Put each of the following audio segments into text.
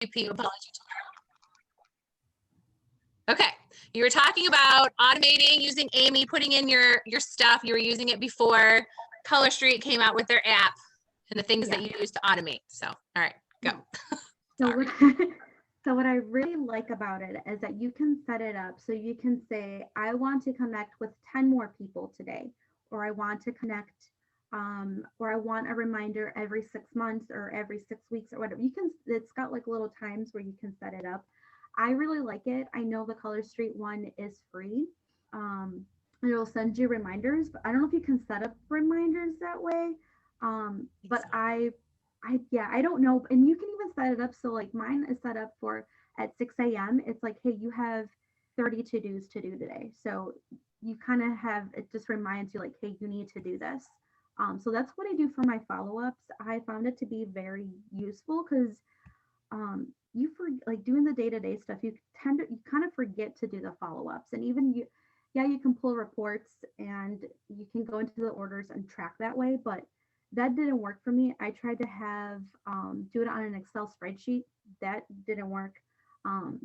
TPU apology tomorrow. Okay, you were talking about automating, using Amy, putting in your stuff. You were using it before Color Street came out with their app and the things that you use to automate. So, all right, go. So what I really like about it is that you can set it up so you can say, I want to connect with 10 more people today, or I want to connect, or I want a reminder every 6 months or every 6 weeks or whatever. You can, it's got like little times where you can set it up. I really like it. I know the Color Street one is free. It'll send you reminders, but I don't know if you can set up reminders that way. But I don't know. And you can even set it up. So like mine is set up for at 6 a.m. It's like, hey, you have 30 to-dos to do today. So you kind of have, it just reminds you like, hey, you need to do this. So that's what I do for my follow-ups. I found it to be very useful because you for like doing the day-to-day stuff, you kind of forget to do the follow-ups. And even you can pull reports and you can go into the orders and track that way, but that didn't work for me. I tried to have do it on an Excel spreadsheet. That didn't work.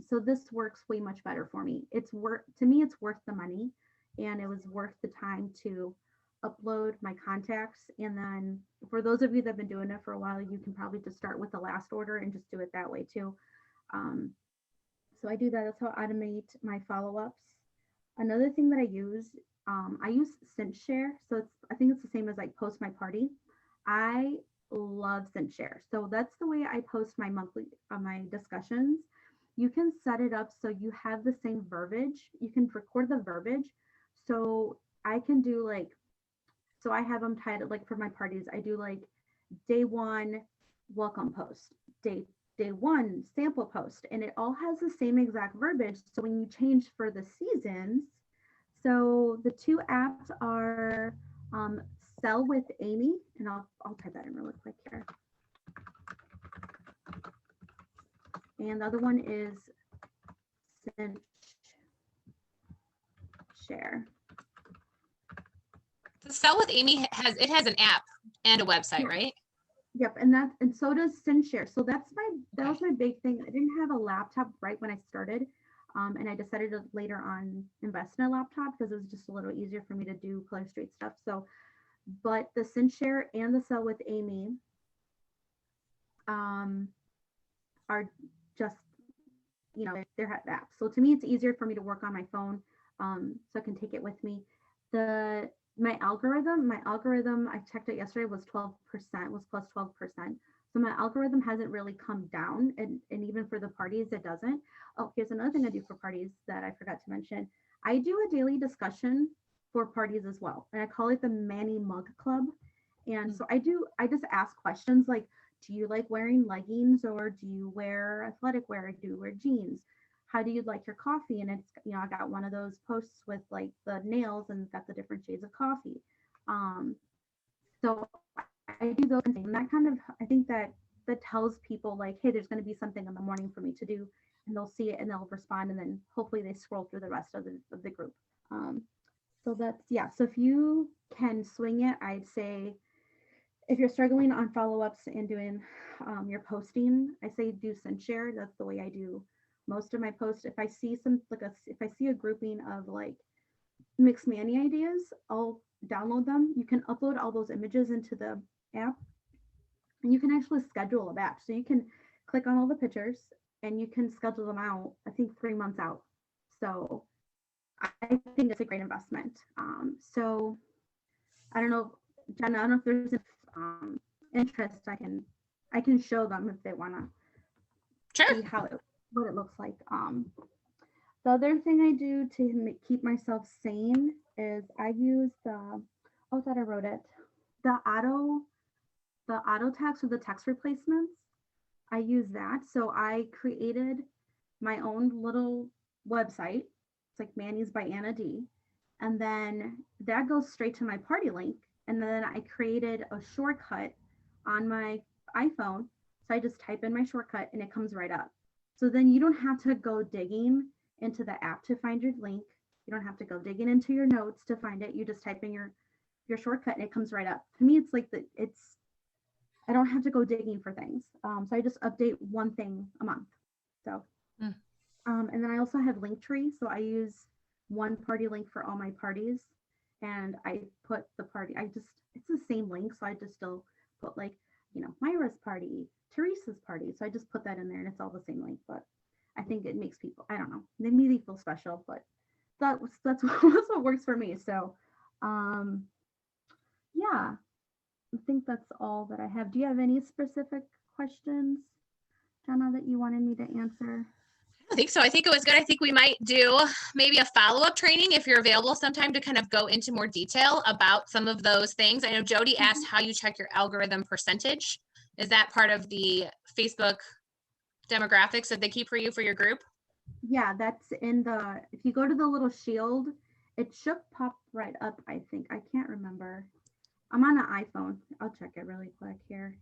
So this works way much better for me. It's worth the money, and it was worth the time to upload my contacts. And then for those of you that have been doing it for a while, you can probably just start with the last order and just do it that way too. So I do that. That's how I automate my follow-ups. Another thing that I use SynchShare. So I think it's the same as like Post My Party. I love SynchShare. So that's the way I post my monthly my discussions. You can set it up so you have the same verbiage. You can record the verbiage. So I can do like, so I have them titled like for my parties. I do like day 1 welcome post, day 1 sample post, and it all has the same exact verbiage. So when you change for the seasons, so the two apps are Sell with Amy, and I'll type that in really quick here. And the other one is SynchShare. The Sell with Amy has an app and a website, right? Yep, and so does SynchShare. So that was my big thing. I didn't have a laptop right when I started, and I decided to later on invest in a laptop because it was just a little easier for me to do Color Street stuff. So, but the SynchShare and the Sell with Amy are just, they're apps. So to me, it's easier for me to work on my phone, so I can take it with me. My algorithm, I checked it yesterday, was 12%, was plus 12%. So my algorithm hasn't really come down, and even for the parties, it doesn't. Oh, here's another thing I do for parties that I forgot to mention. I do a daily discussion for parties as well, and I call it the Manny Mug Club. And so I just ask questions like, do you like wearing leggings, or do you wear athletic wear? Do you wear jeans? How do you like your coffee? And it's, I got one of those posts with like the nails and got the different shades of coffee. So I do those things, and that kind of, I think that tells people like, hey, there's going to be something in the morning for me to do, and they'll see it and they'll respond, and then hopefully they scroll through the rest of the group. So that's, so if you can swing it, I'd say if you're struggling on follow-ups and doing your posting, I say do SynchShare. That's the way I do most of my posts. If I see if I see a grouping of like mixed Manny ideas, I'll download them. You can upload all those images into the app, and you can actually schedule a batch. So you can click on all the pictures and you can schedule them out, I think 3 months out. So I think it's a great investment. So I don't know, Jen, I don't know if there's interest. I can show them if they want to see what it looks like. The other thing I do to keep myself sane is I use the auto text or the text replacements. I use that. So I created my own little website. It's like Manny's by Anna D. And then that goes straight to my party link. And then I created a shortcut on my iPhone. So I just type in my shortcut and it comes right up. So then you don't have to go digging into the app to find your link. You don't have to go digging into your notes to find it. You just type in your shortcut and it comes right up. To me, it's like I don't have to go digging for things. So I just update one thing a month. So, Mm. And then I also have Linktree. So I use one party link for all my parties, and I put the party. It's the same link, so I just still put like, Myra's party, Teresa's party. So I just put that in there, and it's all the same link. But I think it makes people, I don't know, they maybe feel special, but that's what works for me. So, um, yeah, I think that's all that I have. Do you have any specific questions, Jenna, that you wanted me to answer? I think so. I think it was good. I think we might do maybe a follow-up training if you're available sometime to kind of go into more detail about some of those things. I know Jody asked how you check your algorithm percentage. Is that part of the Facebook demographics that they keep for you for your group? Yeah, that's if you go to the little shield, it should pop right up, I think. I can't remember. I'm on an iPhone. I'll check it really quick here.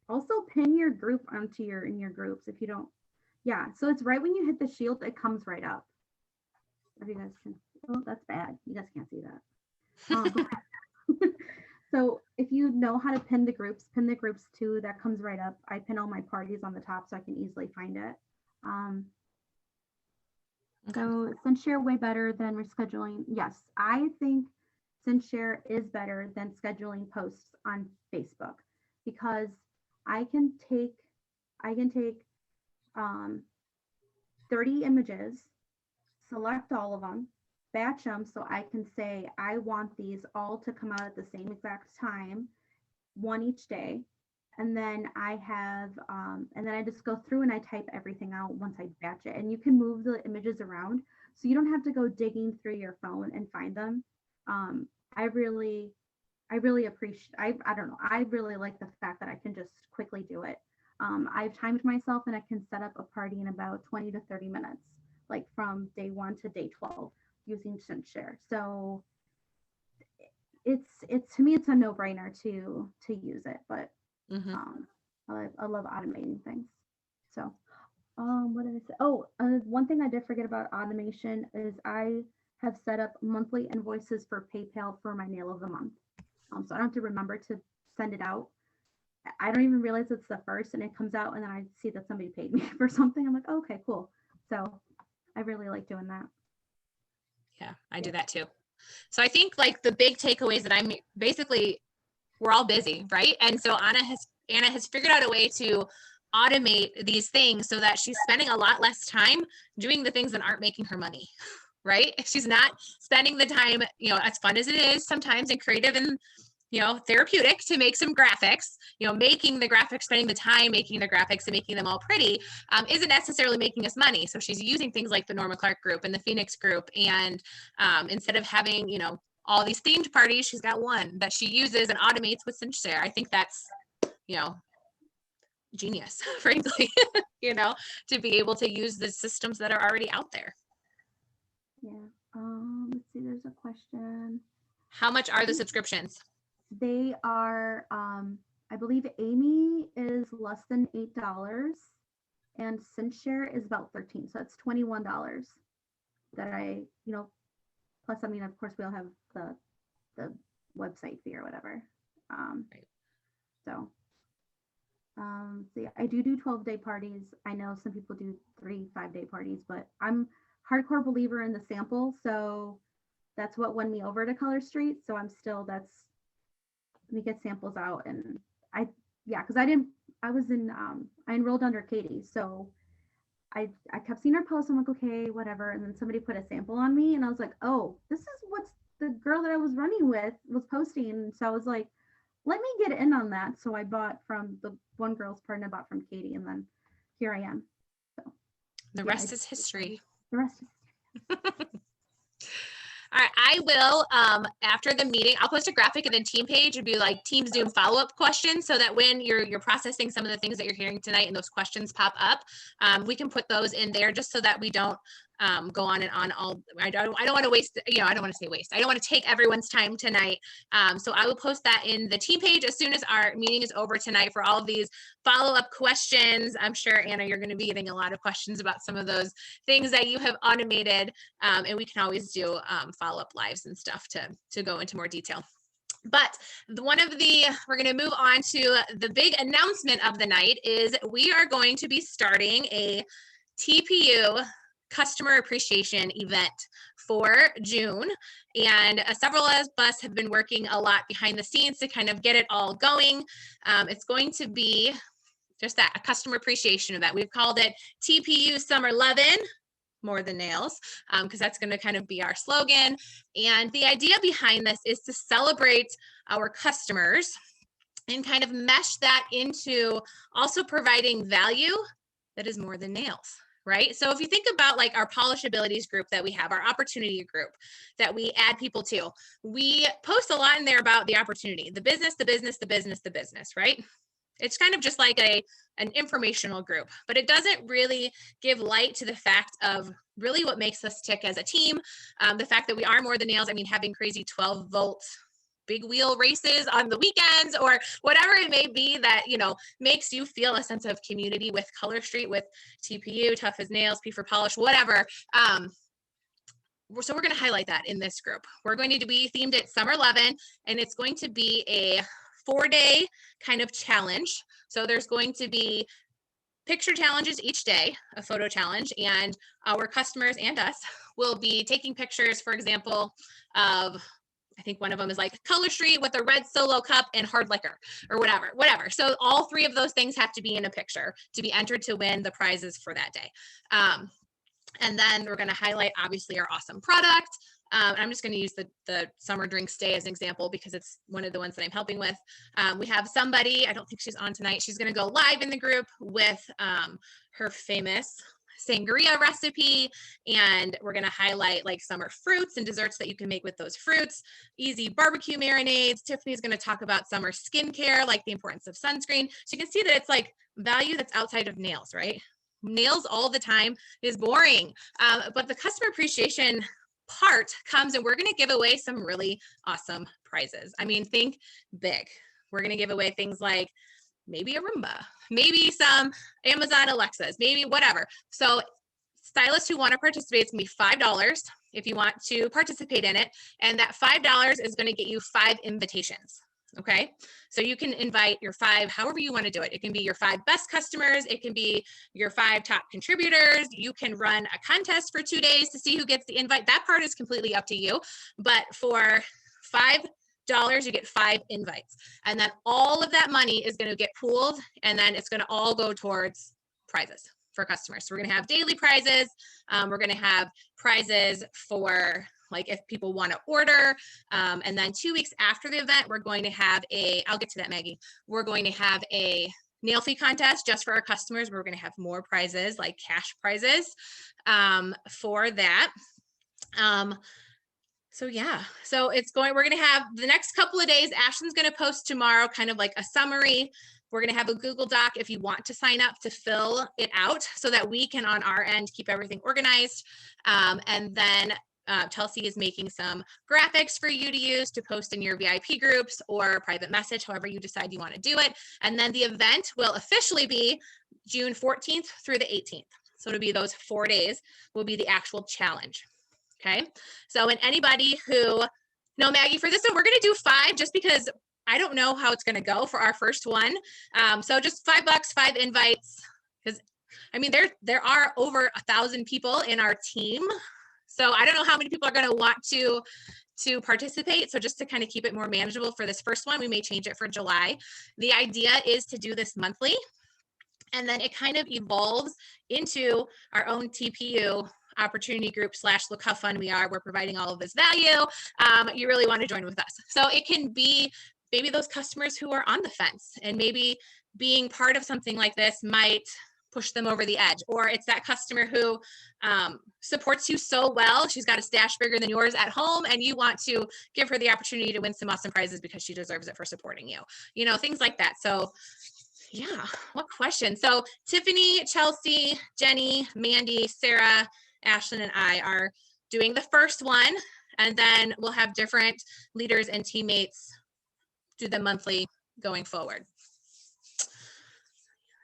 Also pin your group in your groups if you don't. Yeah, so it's right when you hit the shield, it comes right up. If you guys can, oh, that's bad. You guys can't see that. So if you know how to pin the groups too, that comes right up. I pin all my parties on the top so I can easily find it. So SendShare way better than rescheduling. Yes, I think SendShare is better than scheduling posts on Facebook because I can take 30 images, select all of them, batch them so I can say I want these all to come out at the same exact time, one each day. And then I just go through and I type everything out once I batch it. And you can move the images around so you don't have to go digging through your phone and find them. I really appreciate, I don't know, I really like the fact that I can just quickly do it. I've timed myself and I can set up a party in about 20 to 30 minutes, like from day 1 to day 12 using SendShare. So it's to me, it's a no-brainer to use it, but I love automating things. So, what did I say? Oh, one thing I did forget about automation is I have set up monthly invoices for PayPal for my nail of the month. So I don't have to remember to send it out. I don't even realize it's the first, and it comes out, and then I see that somebody paid me for something. I'm like, oh, okay, cool. So I really like doing that. Yeah, I do that too. So I think like the big takeaways that I'm basically, we're all busy, right? And so Anna has figured out a way to automate these things so that she's spending a lot less time doing the things that aren't making her money, right? She's not spending the time, as fun as it is sometimes and creative and, therapeutic to make some graphics, making the graphics, spending the time making the graphics and making them all pretty isn't necessarily making us money. So she's using things like the Norma Clark group and the Phoenix group. And instead of having, all these themed parties, she's got one that she uses and automates with SendShare. I think that's, genius, frankly, to be able to use the systems that are already out there. Yeah. Let's see, there's a question. How much are the subscriptions? They are, I believe Amy is less than $8 and SendShare is about 13. So it's $21 that I, plus, I mean, of course we'll have the website fee or whatever. Right. So yeah, I do 12-day parties. I know some people do 3 5-day parties, but I'm hardcore believer in the sample. So that's what won me over to Color Street. So I'm still, let me get samples out. And because I enrolled under Katie. So I kept seeing her post. I'm like, okay, whatever. And then somebody put a sample on me and I was like, oh, this is what's the girl that I was running with was posting. So I was like, let me get in on that. So I bought from the one girl's partner, I bought from Katie, and then here I am. So the rest is history. The rest is history. All right, I will, after the meeting, I'll post a graphic and then team page and be like Team Zoom follow-up questions so that when you're processing some of the things that you're hearing tonight and those questions pop up, we can put those in there just so that we don't go on and on all. I don't want to waste, I don't want to say waste. I don't want to take everyone's time tonight. So I will post that in the team page as soon as our meeting is over tonight for all of these follow-up questions. I'm sure, Anna, you're going to be getting a lot of questions about some of those things that you have automated, and we can always do follow-up lives and stuff to go into more detail. But we're going to move on to the big announcement of the night is we are going to be starting a TPU customer appreciation event for June. And several of us have been working a lot behind the scenes to kind of get it all going. It's going to be just that, a customer appreciation event. We've called it TPU Summer Lovin', more than nails, because that's going to kind of be our slogan. And the idea behind this is to celebrate our customers and kind of mesh that into also providing value that is more than nails. Right. So if you think about like our Polish Abilities group that we have, our opportunity group that we add people to, we post a lot in there about the opportunity, the business, the business, the business, the business, right? It's kind of just like an informational group, but it doesn't really give light to the fact of really what makes us tick as a team. The fact that we are more than nails. I mean, having crazy 12-volt big wheel races on the weekends or whatever it may be that, you know, makes you feel a sense of community with Color Street, with TPU, Tough as Nails, P for Polish, whatever. So we're going to highlight that in this group. We're going to be themed at Summer 11, and it's going to be a 4-day kind of challenge. So there's going to be picture challenges each day, a photo challenge, and our customers and us will be taking pictures, for example, of, I think one of them is like Color Street with a red Solo cup and hard liquor or whatever. So all 3 of those things have to be in a picture to be entered to win the prizes for that day. And then we're going to highlight, obviously, our awesome product. I'm just going to use the summer drinks day as an example because it's one of the ones that I'm helping with. We have somebody, I don't think she's on tonight. She's going to go live in the group with her famous sangria recipe. And we're going to highlight like summer fruits and desserts that you can make with those fruits, easy barbecue marinades. Tiffany's going to talk about summer skincare, like the importance of sunscreen. So you can see that it's like value that's outside of nails, right? Nails all the time is boring. But the customer appreciation part comes and we're going to give away some really awesome prizes. I mean, think big. We're going to give away things like maybe a Roomba, maybe some Amazon Alexas, maybe whatever. So stylists who want to participate, it's going to be $5 if you want to participate in it. And that $5 is going to get you 5 invitations. Okay. So you can invite your 5, however you want to do it. It can be your 5 best customers. It can be your 5 top contributors. You can run a contest for 2 days to see who gets the invite. That part is completely up to you. But for $5, you get 5 invites. And then all of that money is going to get pooled. And then it's going to all go towards prizes for customers. So we're going to have daily prizes. We're going to have prizes for like if people want to order. And then 2 weeks after the event, we're going to have I'll get to that, Maggie. We're going to have a nail fee contest just for our customers. We're going to have more prizes, like cash prizes for that. So yeah, so we're going to have the next couple of days. Ashlyn's going to post tomorrow kind of like a summary. We're going to have a Google Doc if you want to sign up to fill it out so that we can on our end keep everything organized. And then Chelsea is making some graphics for you to use to post in your VIP groups or private message, however you decide you want to do it. And then the event will officially be June 14th through the 18th. So it'll be those 4 days will be the actual challenge. Okay. So, and anybody who, no, Maggie, for this one, we're going to do 5 just because I don't know how it's going to go for our first one. So just $5, 5 invites, because I mean, there are over 1,000 people in our team. So I don't know how many people are going to want to participate. So just to kind of keep it more manageable for this first one, we may change it for July. The idea is to do this monthly. And then it kind of evolves into our own TPU opportunity group / look how fun we are. We're providing all of this value. You really want to join with us. So it can be maybe those customers who are on the fence and maybe being part of something like this might push them over the edge, or it's that customer who supports you so well. She's got a stash bigger than yours at home and you want to give her the opportunity to win some awesome prizes because she deserves it for supporting you, you know, things like that. So yeah, what question? So Tiffany, Chelsea, Jenny, Mandy, Sarah, Ashlyn, and I are doing the first one, and then we'll have different leaders and teammates do them monthly going forward.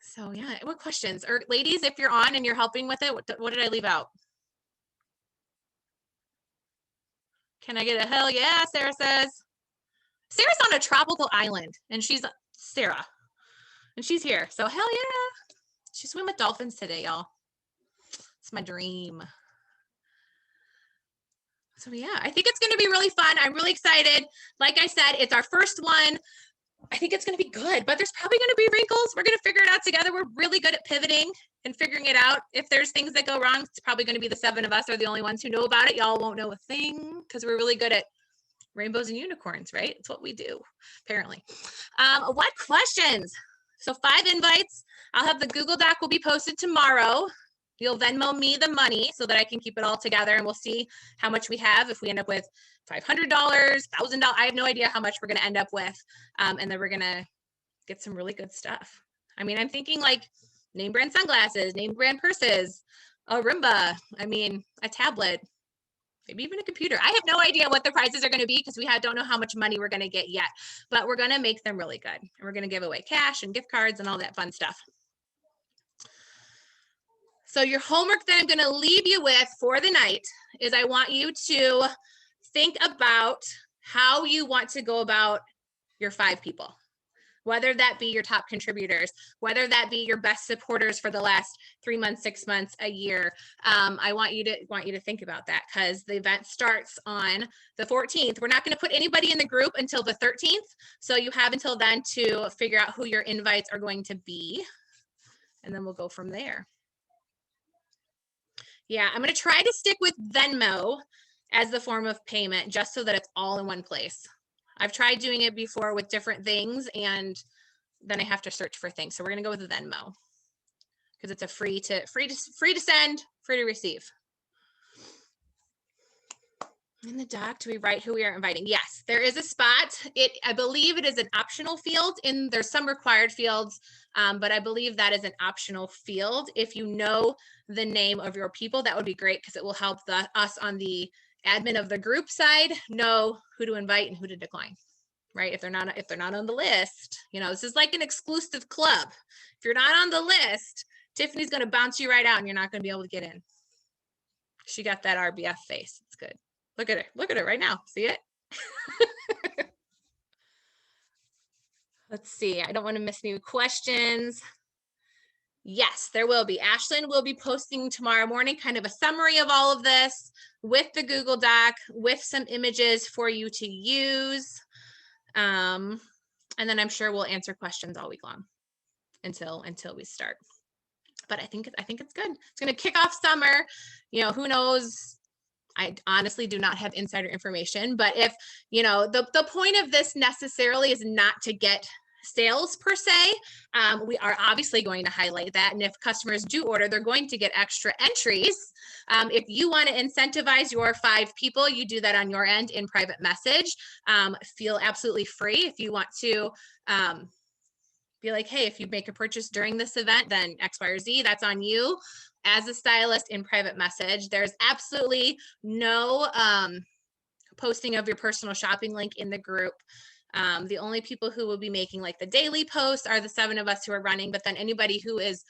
So yeah, what questions? Or ladies, if you're on and you're helping with it, what did I leave out? Can I get a hell yeah, Sarah says. Sarah's on a tropical island, and she's Sarah, and she's here. So hell yeah. She swim with dolphins today, y'all. It's my dream. So yeah, I think it's going to be really fun. I'm really excited. Like I said, it's our first one. I think it's going to be good, but there's probably going to be wrinkles. We're going to figure it out together. We're really good at pivoting and figuring it out. If there's things that go wrong, it's probably going to be the 7 of us are the only ones who know about it. Y'all won't know a thing because we're really good at rainbows and unicorns, right? It's what we do, apparently. What questions? So 5 invites. I'll have the Google Doc will be posted tomorrow. You'll Venmo me the money so that I can keep it all together, and we'll see how much we have. If we end up with $500, $1,000, I have no idea how much we're going to end up with. And then we're going to get some really good stuff. I mean, I'm thinking like name brand sunglasses, name brand purses, a Roomba, I mean, a tablet, maybe even a computer. I have no idea what the prizes are going to be because we don't know how much money we're going to get yet, but we're going to make them really good. And we're going to give away cash and gift cards and all that fun stuff. So your homework that I'm going to leave you with for the night is I want you to think about how you want to go about your 5 people, whether that be your top contributors, whether that be your best supporters for the last 3 months, 6 months, a year. I want you to think about that because the event starts on the 14th. We're not going to put anybody in the group until the 13th. So you have until then to figure out who your invites are going to be. And then we'll go from there. Yeah, I'm going to try to stick with Venmo as the form of payment just so that it's all in one place. I've tried doing it before with different things and then I have to search for things. So we're going to go with Venmo because it's a free to send, free to receive. In the doc, do we write who we are inviting? Yes, there is a spot. I believe it is an optional field. There's some required fields, but I believe that is an optional field. If you know the name of your people, that would be great because it will help us on the admin of the group side know who to invite and who to decline. Right? If they're not on the list, this is like an exclusive club. If you're not on the list, Tiffany's going to bounce you right out and you're not going to be able to get in. She got that RBF face. It's good. Look at her. Look at her right now. See it? Let's see. I don't want to miss any questions. Yes, there will be. Ashlyn will be posting tomorrow morning kind of a summary of all of this with the Google Doc, with some images for you to use. And then I'm sure we'll answer questions all week long until we start. But I think it's good. It's going to kick off summer. Who knows? I honestly do not have insider information, but if, the point of this necessarily is not to get sales per se. We are obviously going to highlight that. And if customers do order, they're going to get extra entries. If you want to incentivize your 5 people, you do that on your end in private message. Feel absolutely free. If you want to be like, hey, if you make a purchase during this event, then X, Y, or Z, that's on you. As a stylist in private message, there's absolutely no posting of your personal shopping link in the group. The only people who will be making like the daily posts are the 7 of us who are running, but then anybody who is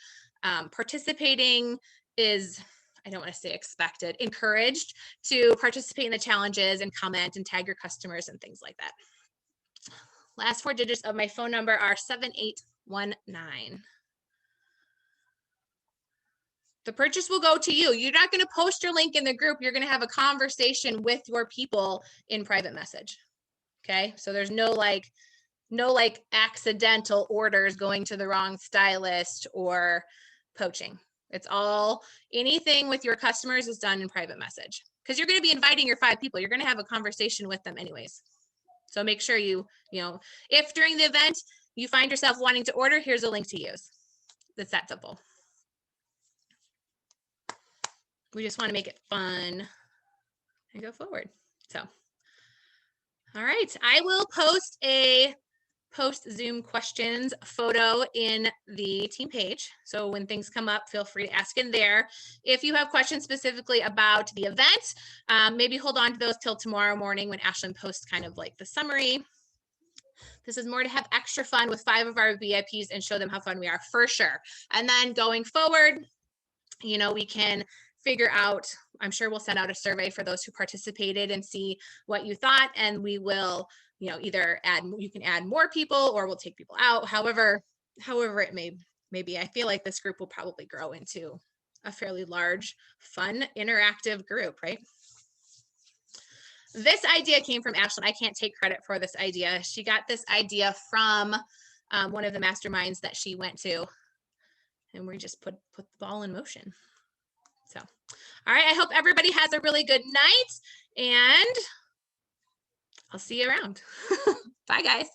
participating is, I don't want to say expected, encouraged to participate in the challenges and comment and tag your customers and things like that. Last 4 digits of my phone number are 7819. The purchase will go to you. You're not going to post your link in the group. You're going to have a conversation with your people in private message. Okay. So there's no accidental orders going to the wrong stylist or poaching. It's all, anything with your customers is done in private message because you're going to be inviting your 5 people. You're going to have a conversation with them anyways. So make sure if during the event you find yourself wanting to order, here's a link to use. It's that simple. We just want to make it fun and go forward. So, all right. I will post a post-Zoom questions photo in the team page. So when things come up, feel free to ask in there. If you have questions specifically about the event, maybe hold on to those till tomorrow morning when Ashlyn posts kind of like the summary. This is more to have extra fun with 5 of our VIPs and show them how fun we are for sure. And then going forward, we can figure out, I'm sure we'll send out a survey for those who participated and see what you thought, and we will you know, either you can add more people or we'll take people out, however it may be. I feel like this group will probably grow into a fairly large, fun, interactive group, right? This idea came from Ashlyn. I can't take credit for this idea. She got this idea from one of the masterminds that she went to, and we just put the ball in motion. So, all right, I hope everybody has a really good night, and I'll see you around. Bye, guys.